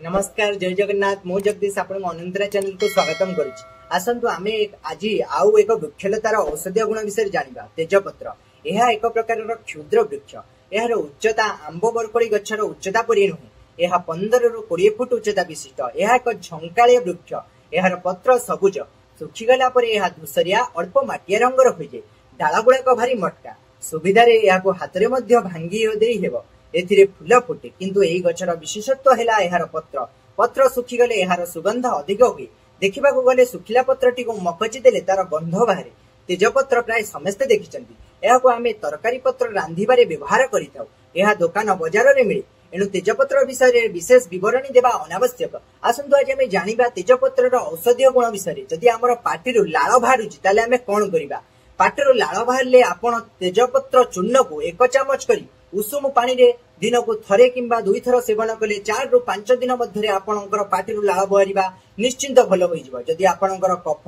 नमस्कार जय जगन्नाथ मु जगदीश आपण अनंतरा चैनल को स्वागतम करुछि। आसंतु आमे आज आउ एक वृक्षलतार औषधीय गुण विषय जानिबा। तेजपत्र यह एक प्रकार क्षुद्र वृक्ष। यार उच्चता आंब बरकोली गछर उच्चता परि नुहे। यह 15 रु 20 फुट उच्चता विशिष्ट। यह एक झंकाळिया वृक्ष। यार पत्र सबुज सुखीगला परे यह धूसरिया अल्प माटिया रंगर होई जाय। डाला गुड़ाक भारी मटका सुविधा रे याको हातरे मध्य भांगी देई हेबो। एथिरे फूल फुटे किंतु एही गछर विशेषत्व हेला एहार पत्र पत्र सुखी गले एहार सुगंध अधिक हुए। देखा गले सुखिला पत्रटी को मकची देले तार गंध बाहरे। तेजपत्र प्राय समस्ते देखिचंती। एहाको आमे तरकारी पत्र रांधिबारे व्यवहार करिताउ। एहा दुकान बजार रे मिले। एणु तेजपत्र विषय रे विशेष विवरणी देबा अनावश्यक। आसंतु आज आमे जानिबा तेजपत्रर औषधीय गुण विषय। जदि हमर पाटिरु लाळ बाहरुची ताले आमे कोन करिबा। पाटिरु लाळ बाहरले आपण तेजपत्र चूर्ण को 1 चामच करी उषुम पानी रे दिन को थरे किंबा 2 थर सेवन कले 4 रु 5 दिन मध्य आपणकर पाटिरु लाळ बहरिबा निश्चिंत भल होई जिवो। जदि आपणकर कफ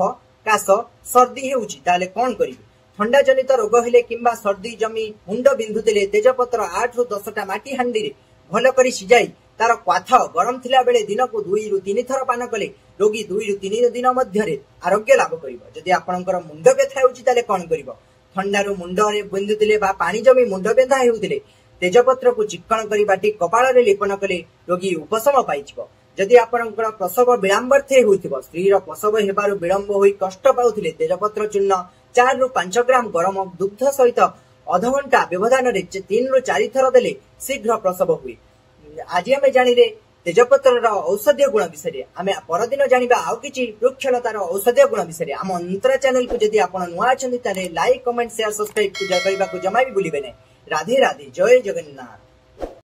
काश सर्दी हेउची ताले कोन करिबे। ठंडा जनित रोग हेले किंबा सर्दी जमी मुंड बिंधुतिले तेजपत्र 8 रु 10 टा माटी हांडी रे भल करी सिजाई तार क्वाथ गरम थिला बेले दिन को 2 रु 3 थर पान कले रोगी 2 रु 3 दिन मध्य रे आरोग्य लाभ करिवो। जदि आपणकर मुंड व्यथा हेउची ताले कोन करिवो। ठंडारू मुंड रे बिंधुतिले बा पानी जमी मुंड बेंधा हेउतिले तेजपत्र को चिक्कण करी बाटी कपाल रे लेपन कले रोगी उपशम पाइछिबो। जदि आपणकर प्रसव विलंबर्थे होइथिबो स्त्री रो प्रसव हेबारु विलंब होई कष्ट पाउथिले तेजपत्र चूर्ण 4 रु 5 ग्राम गरम दुग्ध सहित अध घंटा व्यवधान रे 3 रु 4 थर देले शीघ्र प्रसव हुए। आज आमे जानि रे तेजपत्र औषधीय गुण विषय। आमे परदिन जानिबा आउ किछि वृक्षलतार औषधीय गुण विषय। आम अंतरा चैनल को जदि आपण नुआ अछंती ताले लाइक कमेंट शेयर सब्सक्राइब करबा को जमा भी भूलिबे नै। राधे राधे जय जगन्नाथ।